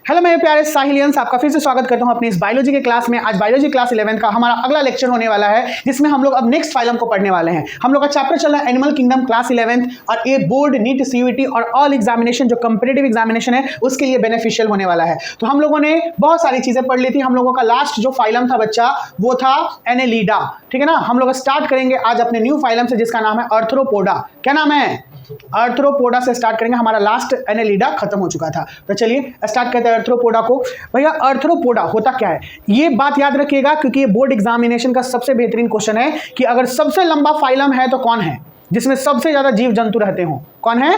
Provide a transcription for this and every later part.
Hello मेरे प्यारे साहिलियंस, आपका फिर से स्वागत करता हूं अपनी इस बायोलॉजी के क्लास में। आज बायोलॉजी क्लास 11 का हमारा अगला लेक्चर होने वाला है, जिसमें हम लोग अब नेक्स्ट फाइलम को पढ़ने वाले हैं। हम लोग का चैप्टर चल रहा है एनिमल किंगडम क्लास 11, और ये बोर्ड, नीट, सीयूईटी और ऑल एग्जामिनेशन जो कंपेटिटिव एग्जामिनेशन है उसके लिए बेनिफिशियल होने वाला है। तो हम लोगों ने बहुत सारी चीजें पढ़ ली थी। हम लोगों का लास्ट जो फाइलम था बच्चा, वो था एनेलिडा, ठीक है ना। हम लोग स्टार्ट करेंगे आज अपने न्यू फाइलम से, जिसका नाम है आर्थ्रोपोडा। क्या नाम है? आर्थ्रोपोडा से स्टार्ट करेंगे। हमारा लास्ट एनेलिडा खत्म हो चुका था, तो चलिए स्टार्ट करते हैं आर्थ्रोपोडा को। भैया आर्थ्रोपोडा होता क्या है, ये बात याद रखिएगा, क्योंकि ये बोर्ड एग्जामिनेशन का सबसे बेहतरीन क्वेश्चन है कि अगर सबसे लंबा फाइलम है तो कौन है जिसमें सबसे ज्यादा जीव जंतु रहते हो? कौन है?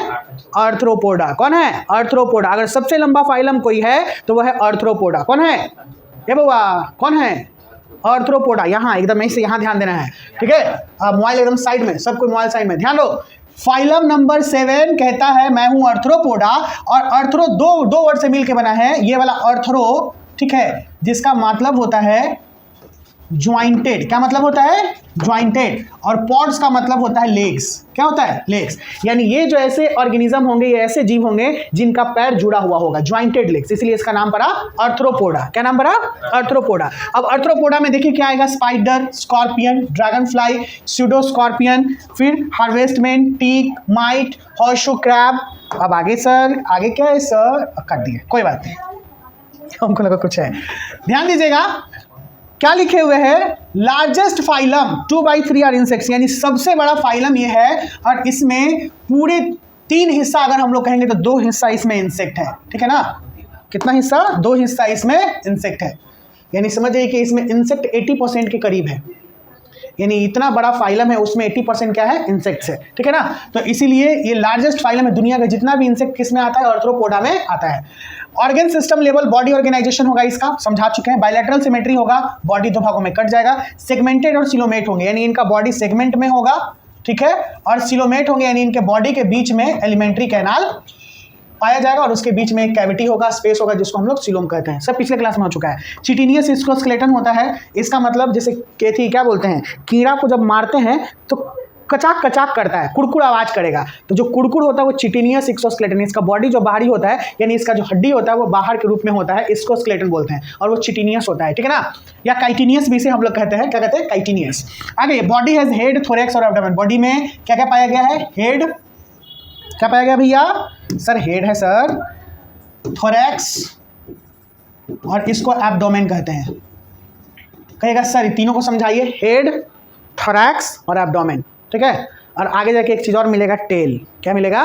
आर्थ्रोपोडा। कौन है? आर्थ्रोपोडा। अगर सबसे लंबा फाइलम कोई है तो वह है आर्थ्रोपोडा। कौन है ये बाबा? कौन है? आर्थ्रोपोडा। यहाँ एकदम ऐसे यहाँ ध्यान देना है, ठीक है। मोबाइल एकदम साइड में, सबको मोबाइल साइड में ध्यान दो। फाइलम नंबर 7 कहता है मैं हूं आर्थ्रोपोडा, और आर्थ्रो दो वर्ड से मिलकर बना है। ये वाला आर्थ्रो, ठीक है, जिसका मतलब होता है ज्वाइंटेड। क्या मतलब होता है? ज्वाइंटेड। और पॉड्स का मतलब होता है लेग्स। क्या होता है? लेग्स। यानी ये जो ऐसे ऑर्गेनिज्म होंगे, ये ऐसे जीव होंगे जिनका पैर जुड़ा हुआ होगा, ज्वाइंटेड लेग्स, इसलिए इसका नाम पड़ा आर्थ्रोपोडा। क्या नाम पड़ा? आर्थ्रोपोडा। अब आर्थ्रोपोडा में देखिए क्या आएगा? Spider, scorpion, dragon fly, pseudo scorpion, फिर हार्वेस्टमैन, टीक, माइट, हॉर्सशू क्रैब। अब आगे सर, आगे क्या है सर? काट दिए, कोई बात नहीं, हमको लगा कुछ है। ध्यान दीजिएगा क्या लिखे हुए हैं? लार्जेस्ट फाइलम 2/3 आर इंसेक्ट्स, यानी सबसे बड़ा फाइलम ये है, और इसमें पूरे 3 हिस्सा अगर हम लोग कहेंगे तो 2 हिस्सा इसमें इंसेक्ट है, ठीक है ना। कितना हिस्सा? 2 हिस्सा इसमें इंसेक्ट है। यानी समझिए कि इसमें इंसेक्ट 80% के करीब है। यानी इतना बड़ा फाइलम है, उसमें 80% क्या है? इंसेक्ट्स है, ठीक है ना। तो इसीलिए ये लार्जेस्ट फाइलम है। दुनिया का जितना भी इंसेक्ट किस में आता है? आर्थ्रोपोडा में आता है। Organ system level body organisation होगा इसका, समझा चुके हैं। बायलैटरल सिमेट्री होगा, बॉडी 2 भागों में कट जाएगा। सेगमेंटेड और सिलोमेट होंगे, यानी इनका बॉडी सेगमेंट में होगा, ठीक है, और सिलोमेट होंगे, यानी इनके बॉडी के बीच में एलिमेंट्री कैनाल पाया जाएगा, और उसके बीच में एक कैविटी होगा, स्पेस होगा, जिसको हम लोग सिलोम कहते हैं। सब पिछले क्लास में हो चुका है। चिटिनियस एक्सोस्केलेटन होता है, इसका मतलब जैसे केथी क्या बोलते हैं, कीड़ा को जब मारते हैं तो कचाक कचाक करता है, कुड़कुड़ आवाज करेगा, तो जो कुड़कुड़ होता है वो चिटिनियस एक्सोस्केलेटन। इसका बॉडी जो बाहरी होता है, यानी इसका जो हड्डी होता है वो बाहर के रूप में होता है, एक्सोस्केलेटन बोलते हैं, और वो चिटिनियस होता है, ठीक है ना। या काइटिनियस भी इसे हम लोग कहते हैं। क्या कहते हैं? काइटिनियस। आगे बॉडी हैज हेड, थोरैक्स और एब्डोमेन। बॉडी में क्या क्या पाया गया है? हेड। क्या पाया गया भैया? सर हेड है सर, थोरैक्स, और इसको एब्डोमेन कहते हैं। कहेगा सर तीनों को समझाइए। हेड, थोरैक्स और एब्डोमेन, ठीक है। और आगे जाके एक चीज और मिलेगा, टेल। क्या मिलेगा?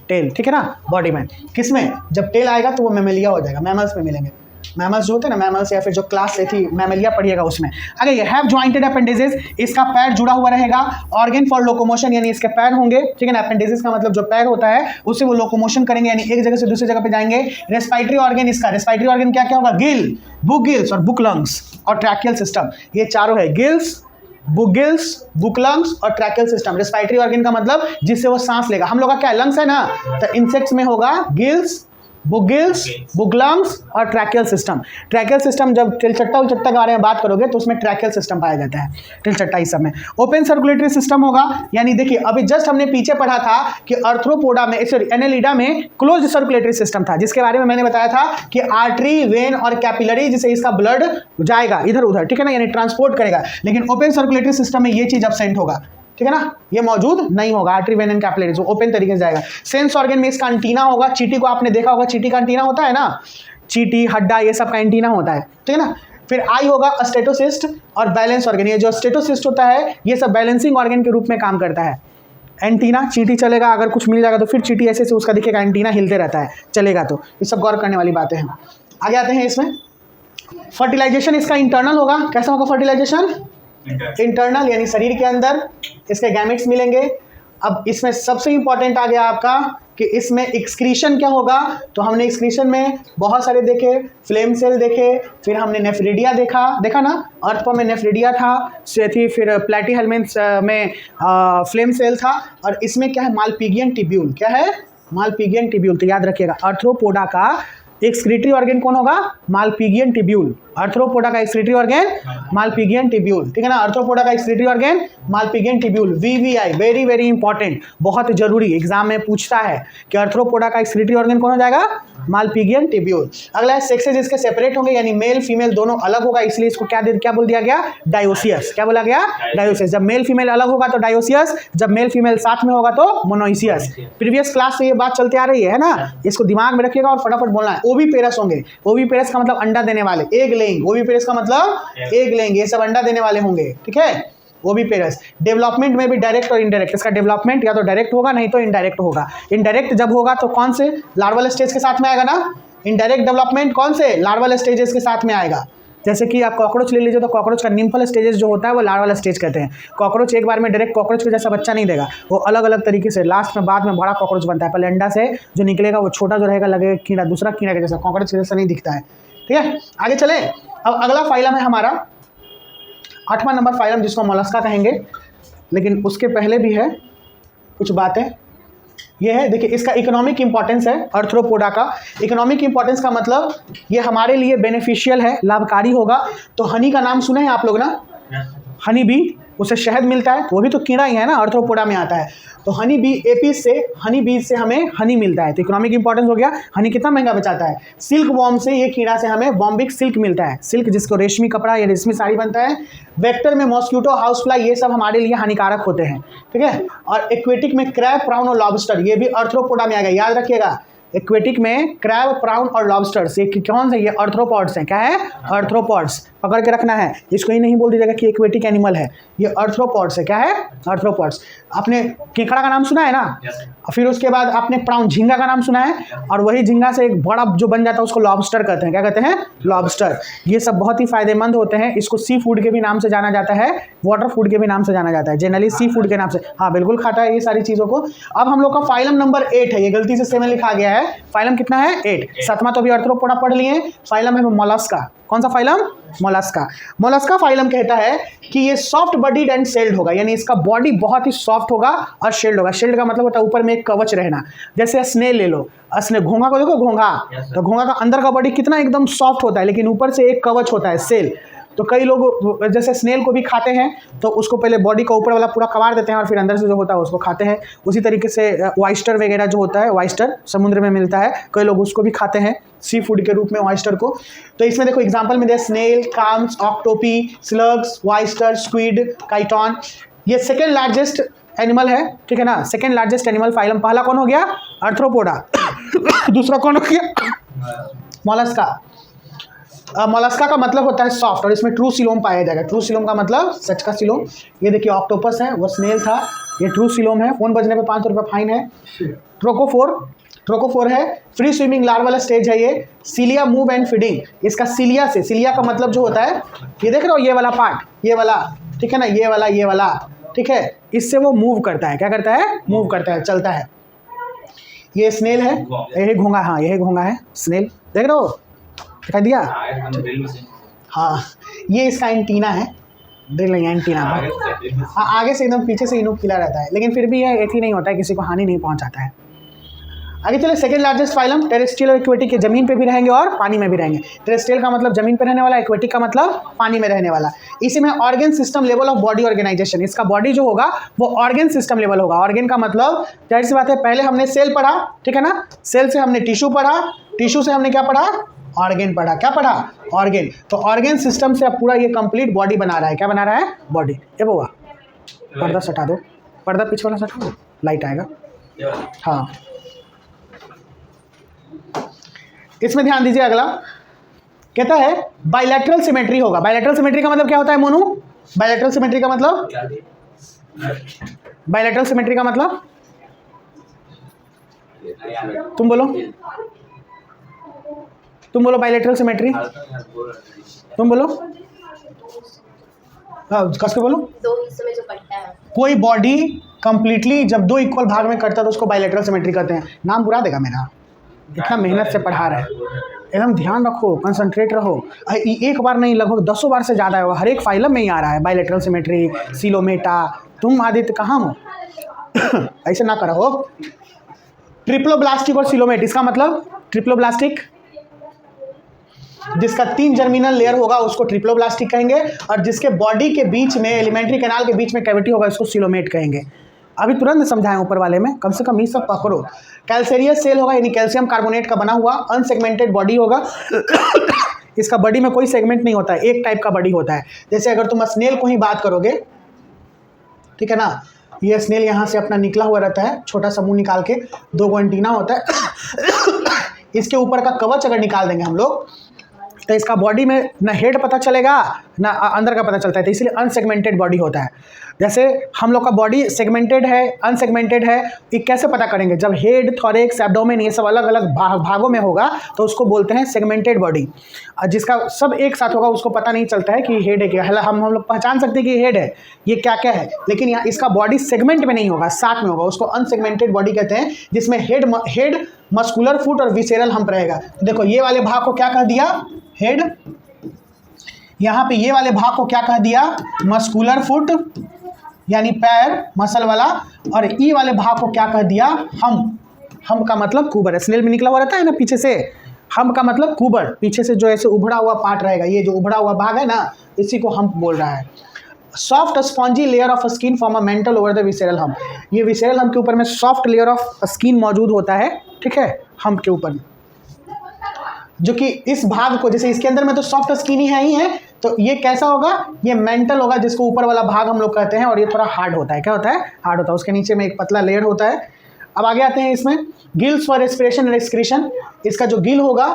टेल, ठीक है ना। बॉडी में किसमें? जब टेल आएगा तो वो मैमेलिया हो जाएगा, मैमल्स में मिलेंगे। मैमल्स जो होते हैं ना, मैमल्स, या फिर जो क्लास से थी मैमेलिया पढ़िएगा उसमें। आगे ये हैव जॉइंटेड अपेंडिसेस, इसका पैर जुड़ा हुआ रहेगा। ऑर्गन फॉर लोकोमोशन, यानी इसके पैर होंगे, ठीक है ना। अपेंडिसेस का मतलब जो पैर होता है उससे वो लोकोमोशन करेंगे, यानी एक जगह से दूसरी जगह पे जाएंगे। रेस्पिरेटरी ऑर्गन, इसका रेस्पिरेटरी ऑर्गन क्या क्या होगा? गिल, बुक गिल्स और बुक लंग्स, और ट्रैकियल सिस्टम। ये चारों है, gills, book gills, book lungs और ट्रैकियल सिस्टम। रेस्पिरेटरी ऑर्गन का मतलब जिससे वो सांस लेगा। हम लोग का क्या है? लंग्स है ना, तो इंसेक्ट्स में होगा gills, book gills, book lungs और ट्रैकियल सिस्टम। ट्रैकियल सिस्टम जब तिलचट्टा उलचट्टा के बारे में बात करोगे तो उसमें ट्रैकियल सिस्टम पाया जाता है, तिलचट्टा इस सब में। ओपन सर्कुलेटरी सिस्टम होगा, यानी देखिए अभी जस्ट हमने पीछे पढ़ा था कि आर्थ्रोपोडा में, सॉरी एनेलिडा में क्लोज सर्कुलेटरी सिस्टम था, जिसके बारे में मैंने बताया था कि आर्टरी, वेन और कैपिलरी, जिसे इसका ब्लड जाएगा इधर उधर, ठीक है ना, यानी ट्रांसपोर्ट करेगा। लेकिन ओपन सर्कुलेटरी सिस्टम में ये चीज एब्सेंट होगा, ठीक है ना, ये मौजूद नहीं होगा। Artery, when and capillaries open तरीके से जाएगा। सेंस ऑर्गन में इसका एंटीना होगा। चींटी को आपने देखा होगा, चींटी का एंटीना होता है ना, चींटी, हड्डा, ये सब का एंटीना होता है, ठीक है ना। फिर आई होगा स्टेटोसिस्ट और बैलेंस ऑर्गन। ये जो स्टेटोसिस्ट होता है ये सब बैलेंसिंग ऑर्गन के रूप में काम करता है। एंटीना, चींटी चलेगा, अगर कुछ मिल जाएगा तो फिर चींटी ऐसे से उसका दिखेगा, एंटीना हिलते रहता है, चलेगा। तो ये सब गौर करने वाली बातें हैं। आगे आते हैं इसमें। फर्टिलाइजेशन इसका इंटरनल होगा। कैसा होगा फर्टिलाइजेशन? इंटरनल, यानी शरीर के अंदर इसके गैमेट्स मिलेंगे। अब इसमें सबसे इंपॉर्टेंट आ गया आपका कि इसमें एक्सक्रीशन क्या होगा। तो हमने एक्सक्रीशन में बहुत सारे देखे, फ्लेम सेल देखे, फिर हमने नेफ्रिडिया देखा ना, अर्थपा में नेफ्रिडिया था, फिर प्लैटीहेल्मिन्थ में फ्लेम सेल था, और इसमें क्या है? Malpighian tubule. क्या है? Malpighian tubule. तो याद रखिएगा आर्थ्रोपोडा का एक्सक्रीटरी ऑर्गन कौन होगा? Malpighian tubule. आर्थ्रोपोडा का एक्सक्रीटरी ऑर्गन मालपिगियन ट्यूब्यूल, ठीक है ना। आर्थ्रोपोडा का excretory organ Malpighian tubule, VVI, very very important, बहुत जरूरी, एग्जाम में पूछता है कि आर्थ्रोपोडा का एक्सक्रीटरी ऑर्गन कौन हो जाएगा? Malpighian tubule. अगला है सेक्सेस इसके सेपरेट होंगे, यानी मेल फीमेल दोनों अलग होगा, इसलिए इसको क्या बोल दिया गया? डायोसियस। क्या बोला गया? डायोसियस। जब मेल फीमेल अलग होगा तो डायोसियस, जब मेल फीमेल साथ में होगा तो मोनोइसियस। प्रीवियस क्लास से ये बात चलती आ रही है ना, इसको दिमाग में रखिएगा और फटाफट बोलना है। ओविपेरस होंगे, ओविपेरस का मतलब अंडा देने वाले, एग लेंग, ओविपेरस का मतलब एग लेंगे, ये सब अंडा देने वाले होंगे, ठीक है। ओविपेरस। डेवलपमेंट में भी डायरेक्ट और इनडायरेक्ट, इसका डेवलपमेंट या तो डायरेक्ट होगा नहीं तो इनडायरेक्ट होगा। इनडायरेक्ट जब होगा तो कौन से? लार्वल स्टेज के साथ में आएगा ना। इनडायरेक्ट डेवलपमेंट कौन से? लार्वल स्टेजेस के साथ में आएगा। जैसे कि आप कॉकरोच ले लीजिए तो कॉकरोच का निम्फल स्टेजेस जो होता है वो लार्वल स्टेज कहते हैं। कॉकरोच एक बार में डायरेक्ट कॉकरोच के जैसा बच्चा नहीं देगा, वो अलग अलग तरीके से लास्ट में बाद में बड़ा कॉकरोच बनता है। पहले अंडा से जो निकलेगा वो छोटा जो रहेगा लगेगा कीड़ा, दूसरा कीड़ा के जैसा, कॉकरोच के जैसा नहीं दिखता है, ठीक है। आगे चले, अब अगला फाइलम है हमारा 8वां नंबर फाइलम, जिसको मोलस्का कहेंगे, लेकिन उसके पहले भी है कुछ बातें। ये है, देखिए इसका इकोनॉमिक इंपॉर्टेंस है आर्थ्रोपोडा का। इकोनॉमिक इंपॉर्टेंस का मतलब ये हमारे लिए बेनिफिशियल है, लाभकारी होगा। तो हनी का नाम सुने हैं आप लोग ना? हनी बी, उसे शहद मिलता है, वो भी तो कीड़ा ही है ना, आर्थ्रोपोडा में आता है। तो हनी बी एपीस से, हनी बीज से हमें हनी मिलता है, तो इकोनॉमिक इंपॉर्टेंस हो गया। हनी कितना महंगा बचाता है? सिल्क वॉर्म से, ये कीड़ा से हमें बॉम्बिक सिल्क मिलता है, सिल्क जिसको रेशमी कपड़ा या रेशमी साड़ी बनता है। वेक्टर में मॉस्क्यूटो, हाउस फ्लाई, ये सब हमारे लिए हानिकारक होते हैं, ठीक है। और एक्वेटिक में क्रैब, प्राउन और लॉबस्टर, ये भी आर्थ्रोपोडा में आ गया, याद रखिएगा। एक्वेटिक में क्रैब, प्राउन और लॉबस्टर्स, ये कौन से? ये आर्थ्रोपॉड्स हैं। क्या है? आर्थ्रोपॉड्स, पकड़ के रखना है, इसको ही नहीं बोल दीजिएगा कि एक्वेटिक एनिमल है, ये आर्थ्रोपॉड्स है। क्या है? आर्थ्रोपॉड्स। आपने केकड़ा का नाम सुना है ना? फिर उसके बाद आपने प्राउन, झींगा का नाम सुना है, और वही झींगा से एक बड़ा जो बन जाता है उसको लॉबस्टर कहते हैं। क्या कहते हैं? लॉबस्टर। ये सब बहुत ही फायदेमंद होते हैं, इसको सी फूड के भी नाम से जाना जाता है, वाटर फूड के भी नाम से जाना जाता है, जनरली सी फूड के नाम से। हाँ बिल्कुल खाता है ये सारी चीज़ों को। अब हम लोग का फाइलम नंबर 8 है, ये गलती से 7 लिखा गया है, फाइलम कितना है? 8। 7वां तो अभी आर्थ्रोपोडा पढ़ लिए। फाइलम है मोलस्का। कौन सा फाइलम? मोलस्का। मोलस्का फाइलम कहता है कि ये सॉफ्ट बॉडीड एंड शेल्ड होगा, यानी इसका बॉडी बहुत ही सॉफ्ट होगा और शेल्ड होगा। शेल्ड का मतलब होता है ऊपर में एक कवच रहना। जैसे स्नेल ले लो, स्नेल, घोंघा को देखो, घोंघा, तो घोंघा का अंदर का बॉडी कितना एकदम सॉफ्ट होता है, लेकिन ऊपर से एक कवच होता है, सेल। तो कई लोग जैसे स्नेल को भी खाते हैं, तो उसको पहले बॉडी का ऊपर वाला पूरा कबाड़ देते हैं और फिर अंदर से जो होता है उसको खाते हैं। उसी तरीके से ऑयस्टर वगैरह जो होता है, ऑयस्टर समुद्र में मिलता है, कई लोग उसको भी खाते हैं सी फूड के रूप में ऑयस्टर को। तो इसमें देखो एग्जांपल में दे, snail, clams, octopi, slugs, oyster, squid, chiton. ये सेकेंड लार्जेस्ट एनिमल है, ठीक है ना, सेकेंड लार्जेस्ट एनिमल फाइलम। पहला कौन हो गया? आर्थ्रोपोडा। दूसरा कौन हो गया? मोलस्का। मोलस्का का मतलब होता है सॉफ्ट, और इसमें ट्रू सिलोम पाया जाएगा। ट्रू सिलोम का मतलब सच का सिलोम। ये देखिए ऑक्टोपस है, वो स्नेल था, ये ट्रू सिलोम है। फोन बजने पे 500 रुपये फाइन है। ट्रोकोफोर है, फ्री स्विमिंग लार्वल स्टेज है ये। सीलिया मूव एंड फीडिंग, इसका सीलिया से, सीलिया का मतलब जो होता है, ये देख रहे हो ये वाला पार्ट, ये वाला, ठीक है ना, ये वाला, ठीक है, इससे वो मूव करता है। क्या करता है? मूव करता है, चलता है। ये स्नेल है, यही घोंगा, हाँ यही घोंगा है, स्नेल, देख रहे हो, दिखा दिया? हाँ, ये इसका एंटीना है, ड्रिल एंटीना। हाँ, आगे से एकदम पीछे से इनोक खिला रहता है, लेकिन फिर भी ये एक ही नहीं होता है, किसी को हानि नहीं पहुंचाता है। आगे चले, सेकंड लार्जेस्ट फाइलम टेरेस्ट्रियल और एक्वेटिक के, जमीन पे भी रहेंगे और पानी में भी रहेंगे। टेरेस्ट्रियल का मतलब जमीन पे रहने वाला, एक्वेटिक का मतलब पानी में रहने वाला। इसी में organ system level of body organisation, इसका बॉडी जो होगा वो ऑर्गन सिस्टम लेवल होगा। ऑर्गन का मतलब जाहिर सी बात है, पहले हमने सेल पढ़ा, ठीक है ना, सेल से हमने टिश्यू पढ़ा, टिश्यू से हमने क्या पढ़ा? ऑर्गन पढ़ा। क्या पढ़ा? ऑर्गन। तो ऑर्गन सिस्टम से अब पूरा ये कंप्लीट बॉडी बना रहा है। क्या बना रहा है? बॉडी। ये बुआ पर्दा सटा दो, पर्दा पीछे वाला सटा दो, लाइट आएगा। हाँ, इसमें ध्यान दीजिए, अगला कहता है बाइलैटरल सिमेट्री होगा। बाइलैटरल सिमेट्री का मतलब क्या होता है मोनू? बाइलैटरल सिमेट्री का मतलब, बाइलैटरल सिमेट्री का मतलब तुम बोलो, तुम बोलो बाइलैटरल सिमेट्री, तुम बोलो, हाँ कस के बोलो। दो हिस्सों में जो कटता है, कोई बॉडी कंप्लीटली जब दो इक्वल भाग में कटता है तो उसको बाइलैटरल सिमेट्री कहते हैं। नाम बुरा देगा मेरा, इतना मेहनत से पढ़ा रहा है, एकदम ध्यान रखो, कंसंट्रेट रहो। एक बार नहीं, लगभग 10 बार से ज़्यादा होगा, हर एक फाइलम में ही आ रहा है बाइलैटरल सिमेट्री, सिलोमेटा। तुम आदित्य कहाँ हो? ऐसे ना करो। ट्रिप्लोब्लास्टिक और सिलोमेट, इसका मतलब ट्रिप्लोब्लास्टिक, जिसका 3 जर्मिनल लेयर होगा उसको ट्रिप्लोब्लास्टिक कहेंगे, और जिसके बॉडी के बीच में एलिमेंट्री कैनाल के बीच में कैविटी होगा उसको सीलोमेट कहेंगे। अभी तुरंत समझाएं ऊपर वाले में, कम से कम ये सब पकड़ो। कैल्सेरियस सेल होगा यानी कैल्शियम कार्बोनेट का बना हुआ अनसेगमेंटेड बॉडी होगा। इसका बॉडी में कोई सेगमेंट नहीं होता है, एक टाइप का बॉडी होता है। जैसे अगर तुम स्नेल को ही बात करोगे, ठीक है ना, ये स्नेल यहाँ से अपना निकला हुआ रहता है, छोटा सा मुंह निकाल के, 2 एंटीना होता है। इसके ऊपर का कवच अगर निकाल देंगे हम लोग तो इसका बॉडी में ना हेड पता चलेगा ना अंदर का पता चलता है, तो इसलिए अनसेगमेंटेड बॉडी होता है। जैसे हम लोग का बॉडी सेगमेंटेड है, अनसेगमेंटेड है, ये कैसे पता करेंगे? जब हेड, थॉरेक्स, एब्डोमेन ये सब अलग अलग भागों में होगा तो उसको बोलते हैं सेगमेंटेड बॉडी। जिसका सब एक साथ होगा उसको पता नहीं चलता है कि हेड है क्या। हम लोग पहचान सकते हैं कि हेड है, ये क्या क्या है, लेकिन यहाँ इसका बॉडी सेगमेंट में नहीं होगा, साथ में होगा, उसको अनसेगमेंटेड बॉडी कहते हैं, जिसमें हेड मस्कुलर फुट और विसेरल हम्प रहेगा। तो देखो ये वाले भाग को क्या कह दिया? हेड। यहाँ पे ये वाले भाग को क्या कह दिया? मस्कुलर फुट यानी पैर, मसल वाला, और ई वाले भाग को क्या कह दिया? हम का मतलब कुबर। स्नेल में निकला हुआ रहता है ना पीछे से, हम का मतलब कुबर, पीछे से जो ऐसे उभड़ा हुआ पार्ट रहेगा, ये जो उभड़ा हुआ भाग है ना, इसी को हम बोल रहा है। Soft spongy layer of skin form a mental over the visceral hump. ये विसेरल हम्प के ऊपर में सॉफ्ट लेयर ऑफ स्किन मौजूद होता है, ठीक है, हम्प के ऊपर, जो कि इस भाग को, जैसे इसके अंदर में तो सॉफ्ट स्किन ही है, तो ये कैसा होगा? ये मेंटल होगा, जिसको ऊपर वाला भाग हम लोग कहते हैं, और ये थोड़ा हार्ड होता है। क्या होता है? हार्ड होता है। उसके नीचे में एक पतला लेयर होता है। अब आगे आते हैं इसमें gills for respiration and excretion. इसका जो गिल होगा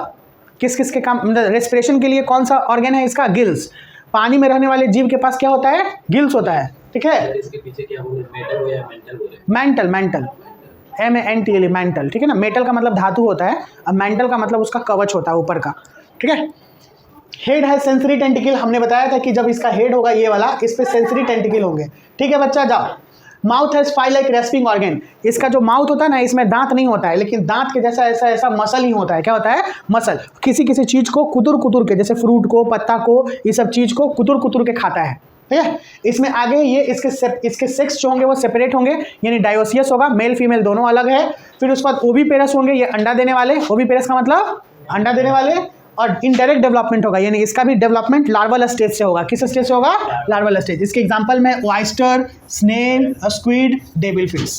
किस किस के काम, रेस्पिरेशन के लिए कौन सा ऑर्गन है इसका? गिल्स। पानी में रहने वाले जीव के पास क्या होता है? गिल्स होता है, ठीक है। इसके पीछे क्या हो? मेटल हो या मेंटल? मेंटल, MENTL, मेंटल, ठीक है ना। मेटल का मतलब धातु होता है, अब मेंटल का मतलब उसका कवच होता है ऊपर का, ठीक है। हेड है सेंसरी टेंटिकल, हमने बताया था कि जब इसका हेड होगा ये वाला, इस पे सेंसरी टेंटिकल होंगे, ठीक है बच्चा। जाओ। माउथ है स्पाई लाइक रेस्पिंग ऑर्गन। इसका जो माउथ होता है ना, इसमें दांत नहीं होता है, लेकिन दांत के जैसा ऐसा मसल ही होता है। क्या होता है? मसल। किसी किसी चीज़ को कुतुर के, जैसे फ्रूट को, पत्ता को, ये सब चीज़ को कुतुर के खाता है, ठीक है। इसमें आगे ये इसके सेक्स जो होंगे वो सेपरेट होंगे, यानी डायोसियस होगा, मेल फीमेल दोनों अलग है। फिर उसके बाद ओविपेरस होंगे, ये अंडा देने वाले। ओविपेरस का मतलब अंडा देने वाले। और इनडायरेक्ट डेवलपमेंट होगा, यानी इसका भी डेवलपमेंट लार्वल स्टेज से होगा। किस स्टेज से होगा? Larval stage. इसके एग्जांपल में oyster, snail, squid, devil fish.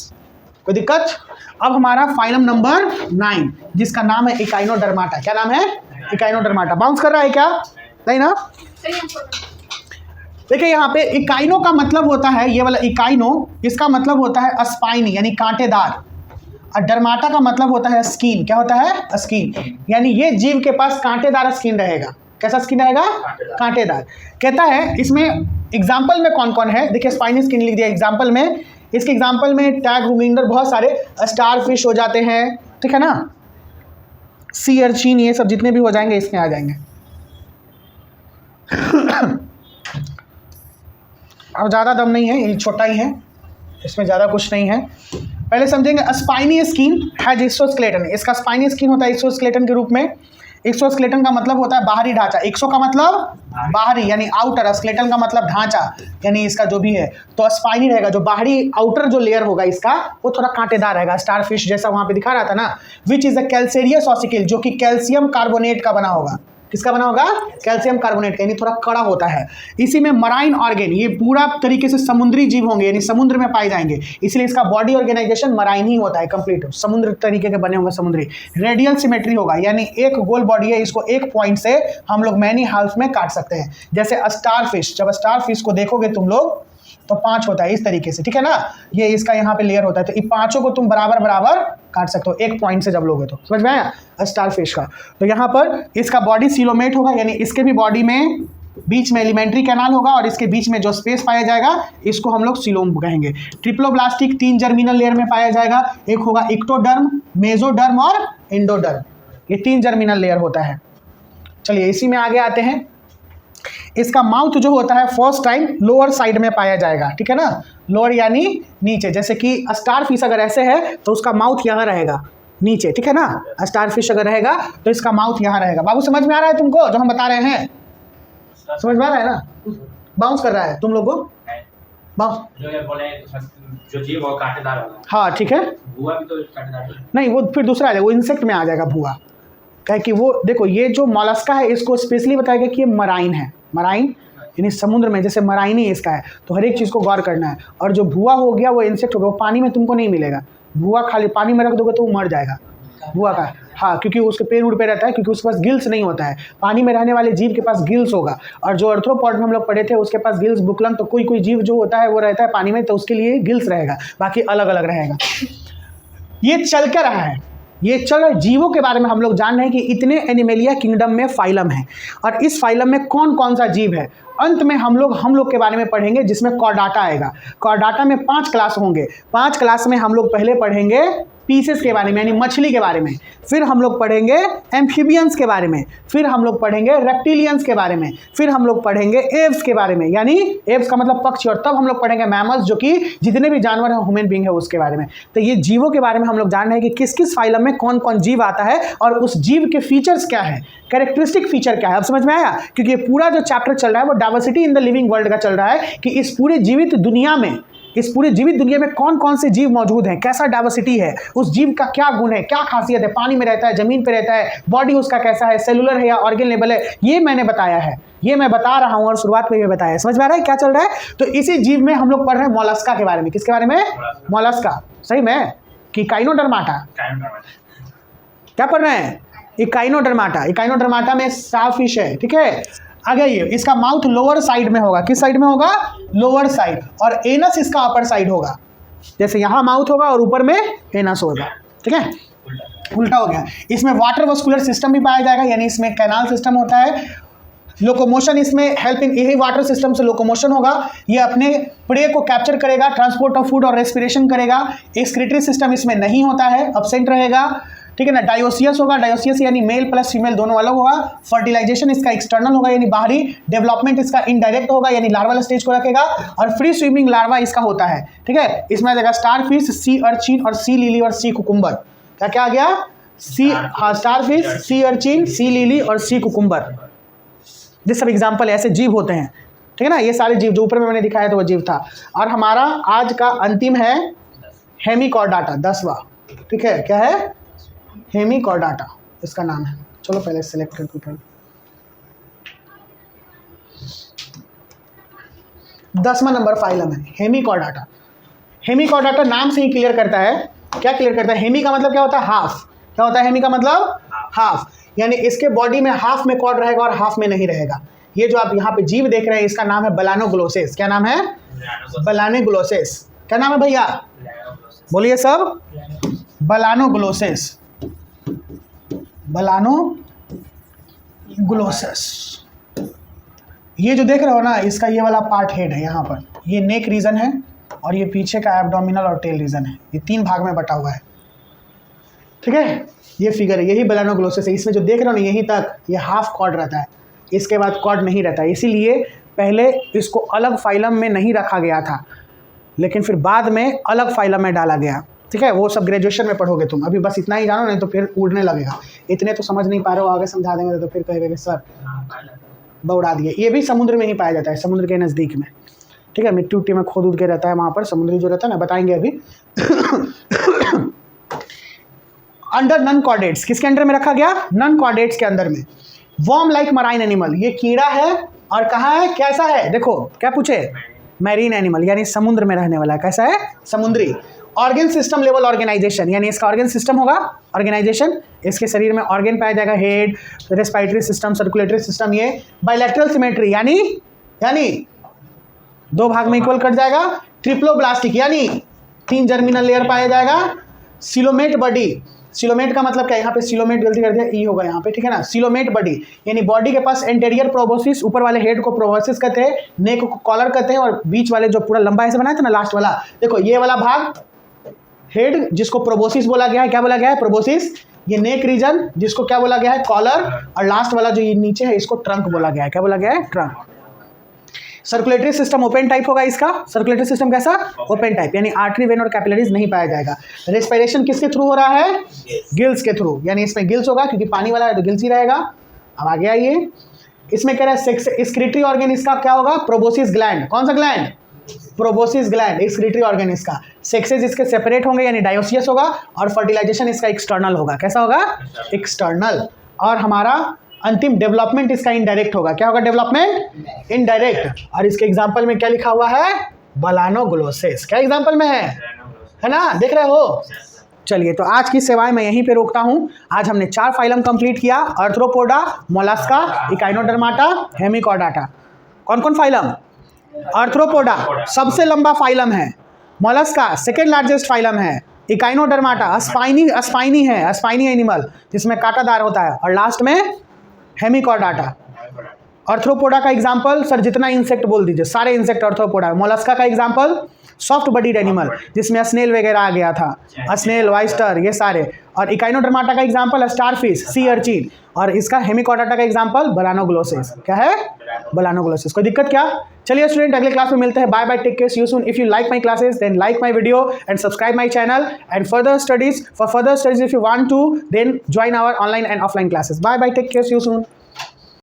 कोई दिक्कत? अब हमारा फाइलम नंबर 9 जिसका नाम है इकाइनोडर्माटा। क्या नाम है? इकाइनोडर्माटा। बाउंस कर रहा है क्या? नहीं ना? देखिए यहाँ पे इकाइनो का मतलब होता है, ये वाला इकाइनो, इसका मतलब होता है स्पाइनी यानी कांटेदार, और डर्माटा का मतलब होता है स्किन। क्या होता है? स्किन, यानी ये जीव के पास कांटेदार स्किन रहेगा। कैसा स्किन रहेगा? कांटेदार। कहता है इसमें एग्जाम्पल में कौन कौन है, देखिए स्पाइनी स्किन लिख दिया एग्जाम्पल में। इसके एग्जाम्पल में टैग रूमिंगर बहुत सारे, स्टार फिश हो जाते हैं, ठीक है ना, सी अर्चिन, ये सब जितने भी हो जाएंगे इसमें आ जाएंगे। अब ज़्यादा दम नहीं है, ये छोटा ही है, इसमें ज़्यादा कुछ नहीं है। पहले समझेंगे स्पाइनी स्किन हैज एक्सोस्केलेटन। इसका स्पाइनी स्किन होता है एक्सोस्केलेटन के रूप में। एक्सोस्केलेटन का मतलब होता है बाहरी ढांचा। एक्सो का मतलब बाहरी यानी आउटर, स्केलेटन का मतलब ढांचा यानी इसका जो भी है, तो स्पाइनी रहेगा। जो बाहरी आउटर जो लेयर होगा इसका वो थोड़ा कांटेदार रहेगा, स्टार फिश जैसा वहाँ पे दिखा रहा था ना। Which is a calcareous ossicle, जो कि कैल्शियम कार्बोनेट का बना होगा। किसका बना होगा? कैल्शियम कार्बोनेट का, यानी थोड़ा कड़ा होता है। इसी में मराइन ऑर्गेन, ये पूरा तरीके से समुद्री जीव होंगे, यानी समुद्र में पाए जाएंगे, इसलिए इसका बॉडी ऑर्गेनाइजेशन मराइन ही होता है, कंप्लीट समुद्र तरीके के बने होंगे, समुद्री। रेडियल सिमेट्री होगा, यानी एक गोल बॉडी है, इसको एक पॉइंट से हम लोग मैनी हाल्फ में काट सकते हैं। जैसे स्टार फिश, जब स्टार फिश को देखोगे तुम लोग तो 5 होता है इस तरीके से, ठीक है ना। ये इसका यहाँ पे लेयर होता है, तो इन 5 को तुम बराबर काट सकते हो एक पॉइंट से जब लोगे तो। समझ में आया? स्टार फिश का। तो यहाँ पर इसका बॉडी सीलोमेट होगा, यानी इसके भी बॉडी में बीच में एलिमेंट्री कैनाल होगा, और इसके बीच में जो स्पेस पाया जाएगा इसको हम लोग सीलोम कहेंगे। ट्रिप्लोब्लास्टिक 3 जर्मिनल लेयर में पाया जाएगा। एक होगा इक्टोडर्म, मेसोडर्म और एंडोडर्म, ये 3 जर्मिनल लेयर होता है। चलिए इसी में आगे आते हैं। इसका माउथ जो होता है फर्स्ट टाइम लोअर साइड में पाया जाएगा, ठीक है ना, लोअर यानी नीचे। जैसे कि स्टार फिश अगर ऐसे है तो उसका माउथ यहाँ रहेगा नीचे, ठीक है ना। स्टार फिश अगर रहेगा तो इसका माउथ यहाँ रहेगा। बाबू समझ में आ रहा है तुमको जो हम बता रहे हैं? समझ में आ रहा है ना? बाउंस कर रहा है तुम लोग को? जो जीव वो कांटेदार होगा। हाँ ठीक है। भुआ भी तो कांटेदार है। नहीं, वो फिर दूसरा आ जाएगा, वो इंसेक्ट में आ जाएगा भुआ। क्या कि वो देखो ये जो मॉलस्का है इसको स्पेशली बताया गया कि ये मराइन है, मराइन यानी समुद्र में, जैसे मराइनी इसका है, तो हर एक चीज़ को गौर करना है। और जो भुआ हो गया वो इंसेक्ट हो गया, वो पानी में तुमको नहीं मिलेगा। भुआ खाली पानी में रख दोगे तो वो मर जाएगा भुआ का, हाँ, क्योंकि उसके पेड़ उड़ पे रहता है, क्योंकि उसके पास गिल्स नहीं होता है। पानी में रहने वाले जीव के पास गिल्स होगा, और जो अर्थ्रोपॉड में हम लोग पढ़े थे उसके पास गिल्स बुकलम, तो कोई कोई जीव जो होता है वो रहता है पानी में, तो उसके लिए गिल्स रहेगा, बाकी अलग अलग रहेगा। ये चल क्या रहा है, ये चल रहा जीवों के बारे में हम लोग जान रहे हैं कि इतने एनिमेलिया किंगडम में फाइलम है, और इस फाइलम में कौन कौन सा जीव है। अंत में हम लोग के बारे में पढ़ेंगे जिसमें कॉर्डाटा आएगा। कॉर्डाटा में 5 क्लास होंगे। 5 क्लास में हम लोग पहले पढ़ेंगे पीसेस के बारे में यानी मछली के बारे में, फिर हम लोग पढ़ेंगे एम्फीबियंस के बारे में, फिर हम लोग पढ़ेंगे रेप्टिलियंस के बारे में, फिर हम लोग पढ़ेंगे एव्स के बारे में, यानी एव्स का मतलब पक्षी, और तब हम लोग पढ़ेंगे मैमल्स, जो कि जितने भी जानवर हैं ह्यूमन बीइंग है उसके बारे में। तो ये जीवों के बारे में हम लोग जान रहे हैं कि किस किस फाइलम में कौन कौन जीव आता है और उस जीव के फीचर्स क्या है, कैरेक्टरिस्टिक फीचर क्या है। अब समझ में आया, क्योंकि ये पूरा जो चैप्टर चल रहा है वो diversity in the living world का चल रहा है कि इस पूरे जीवित दुनिया में कौन कौन से जीव मौजूद हैं, कैसा डाइवर्सिटी है, उस जीव का क्या गुण है, क्या खासियत है, पानी में रहता है, जमीन पे रहता है, बॉडी उसका कैसा है, सेलुलर है या ऑर्गन लेवल है, ये मैंने बताया है, ये मैं बता रहा हूँ और शुरुआत में ये बताया है। समझ में आ रहा है क्या चल रहा है। तो इसी जीव में हम लोग पढ़ रहे हैं मोलस्का के बारे में। किसके बारे में? मोलस्का। सही में कि काइनोडर्माटा, क्या पढ़ रहे हैं? इकाइनोडर्माटा। इकाइनोडर्माटा में स्टार फिश है, ठीक है। आगे ये इसका माउथ लोअर साइड में होगा। किस साइड में होगा? Lower side. और एनस इसका अपर साइड होगा, जैसे यहाँ माउथ होगा और ऊपर में एनस होगा, ठीक है, उल्टा हो गया। इसमें वाटर वस्कुलर सिस्टम भी पाया जाएगा, यानी इसमें कैनाल सिस्टम होता है। लोकोमोशन इसमें हेल्प इन, यही वाटर सिस्टम से लोकोमोशन होगा। ये अपने प्रे को कैप्चर करेगा, ट्रांसपोर्ट ऑफ फूड और रेस्पिरेशन करेगा। एक्सक्रीटरी सिस्टम इसमें नहीं होता है, अब्सेंट रहेगा, ठीक है ना। डायोसियस होगा, डायोसियस यानी मेल प्लस फीमेल दोनों अलग होगा। फर्टिलाइजेशन इसका एक्सटर्नल होगा यानी बाहरी। डेवलपमेंट इसका इनडायरेक्ट होगा यानी लार्वल स्टेज को रखेगा। और फ्री स्विमिंग लार्वा इसका होता है, ठीक है। इसमें आ जाएगा स्टार फिश, सी अर्चिन और सी लिली और सी कुकुम्बर। क्या क्या आ गया? सी, हाँ, star fish, sea urchin, sea lily और सी कुकुम्बर। ये सब एग्जाम्पल ऐसे जीव होते हैं, ठीक है ना। ये सारे जीव जो ऊपर में मैंने दिखाया था वो जीव था। और हमारा आज का अंतिम है हेमिकॉर्डाटा, 10वां, ठीक है। क्या है? हेमिकॉर्डाटा इसका नाम है। चलो पहले सेलेक्ट करके पढ़ो। 10वां नंबर फाइलम है हेमिकॉर्डाटा। हेमिकॉर्डाटा नाम से ही क्लियर करता है। क्या क्लियर करता है? हेमी का मतलब क्या होता है? हाफ। क्या होता है हेमी का मतलब? हाफ, यानी इसके बॉडी में हाफ में कॉर्ड रहेगा और हाफ में नहीं रहेगा। ये जो आप यहाँ पे जीव देख रहे हैं इसका नाम है बलानोग्लोसेस। क्या नाम है? बलानोग्लोसेस। क्या नाम है भैया? बोलिए सब। बलानोग्लोसेस, बलानोग्लोसेस। ये जो देख रहे हो ना, इसका ये वाला पार्ट हेड है, यहाँ पर ये नेक रीजन है और ये पीछे का एब्डोमिनल और टेल रीजन है। ये 3 भाग में बटा हुआ है, ठीक है। ये फिगर है, यही बलानोग्लोसेस है। इसमें जो देख रहे हो ना, यहीं तक ये हाफ कॉर्ड रहता है, इसके बाद कॉर्ड नहीं रहता है। इसीलिए पहले इसको अलग फाइलम में नहीं रखा गया था, लेकिन फिर बाद में अलग फाइलम में डाला गया, ठीक है। वो सब ग्रेजुएशन में पढ़ोगे तुम। अभी बस इतना ही जानो, नहीं तो फिर उड़ने लगेगा। इतने तो समझ नहीं पा रहे हो, आगे समझा देंगे तो फिर कहेगा कि सर बौड़ा दिए। ये भी समुद्र में ही पाया जाता है, समुद्र के नज़दीक में, ठीक है। मिट्टी उट्टी में खोद उद के रहता है वहाँ पर, समुद्री जो रहता है ना, बताएंगे अभी। अंडर नन कॉर्डेट्स, किसके अंडर में रखा गया? नन कॉर्डेट्स के अंदर में। वॉर्म लाइक मराइन एनिमल, ये कीड़ा है और कहाँ है? कैसा है? देखो क्या पूछे? मैरीन एनिमल, यानी समुद्र में रहने वाला। कैसा है? समुद्री। ऑर्गन सिस्टम लेवल ऑर्गेनाइजेशन, यानी इसका ऑर्गन सिस्टम होगा, ऑर्गेनाइजेशन। इसके शरीर में ऑर्गन पाया जाएगा, head, respiratory system, circulatory system. ये बायलैटरल सिमेट्री, यानी 2 भाग में इक्वल कट जाएगा। ट्रिप्लोब्लास्टिक, यानी 3 जर्मिनल लेयर पाया जाएगा। सिलोमेट बॉडी, सिलोमेट का मतलब क्या? यहाँ पे सिलोमेट गलती कर दिया, ई होगा यहाँ पे, ठीक है ना। सिलोमेट बॉडी यानी बॉडी के पास एंटेरियर प्रोबोसिस, ऊपर वाले हेड को प्रोबोसिस कहते हैं, नेक को कॉलर कहते हैं, और बीच वाले जो पूरा लंबा ऐसे बनाया था ना, लास्ट वाला, देखो ये वाला भाग हेड, जिसको प्रोबोसिस बोला गया है। क्या बोला गया है? प्रोबोसिस। ये नेक रीजन, जिसको क्या बोला गया है? कॉलर। और लास्ट वाला जो ये नीचे है, इसको ट्रंक बोला गया है। क्या बोला गया है? Trunk. Circulatory system open type होगा इसका। सर्कुलेटरी सिस्टम कैसा? ओपन टाइप, यानी आर्टरी, वेन और कैपिलरीज नहीं पाया जाएगा। रेस्पिरेशन किसके थ्रू हो रहा है? गिल्स के थ्रू, यानी इसमें गिल्स होगा, क्योंकि पानी वाला है तो गिल्स ही रहेगा। अब आ गया ये, इसमें कह रहा है एक्सक्रीटरी ऑर्गन इसका क्या होगा? Proboscis gland. कौन सा gland? Proboscis gland, excretory organ इसका। सेक्सेस इसके सेपरेट होंगे, यानी डायोसियस होगा। और फर्टिलाइजेशन इसका एक्सटर्नल होगा। कैसा होगा? एक्सटर्नल। और हमारा अंतिम डेवलपमेंट इसका इनडायरेक्ट होगा। क्या होगा डेवलपमेंट? इनडायरेक्ट। और इसके एग्जाम्पल में क्या लिखा हुआ है? बलानोग्लोसिस। क्या एग्जाम्पल में है ना, देख रहे हो? चलिए, तो आज की सेवाएं मैं यहीं पे रोकता हूं। आज हमने 4 फाइलम कंप्लीट किया, आर्थ्रोपोडा, मोलस्का, इकाइनोडर्माटा, हेमिकॉर्डाटा। कौन कौन फाइलम? आर्थ्रोपोडा सबसे लंबा फाइलम है, मोलस्का सेकेंड लार्जेस्ट फाइलम है, इकाइनोडर्माटा स्पाइनी है, स्पाइनी एनिमल जिसमें कांटादार होता है, और लास्ट में हेमिकॉर्डाटा। आर्थ्रोपोडा का एग्जाम्पल सर जितना इंसेक्ट बोल दीजिए, सारे इंसेक्ट आर्थ्रोपोडा। मोलस्का का एग्जाम्पल सॉफ्ट बॉडीड एनिमल जिसमें स्नेल वगैरह आ गया था, स्नेल, वाइस्टर, ये सारे। और इकाइनोडर्माटा का एग्जाम्पल स्टारफिश, सी अर्चिन। और इसका हेमिकॉर्डाटा का एग्जाम्पल बलानोग्लोसिस। क्या है? बलानोग्लोसिस। कोई दिक्कत क्या? चलिए स्टूडेंट, अगले क्लास में मिलते हैं। Bye bye, take care, see you soon. If you like my classes then like my video and subscribe my channel and further studies if you want to then join our online and offline classes. Bye bye, take care, see you soon.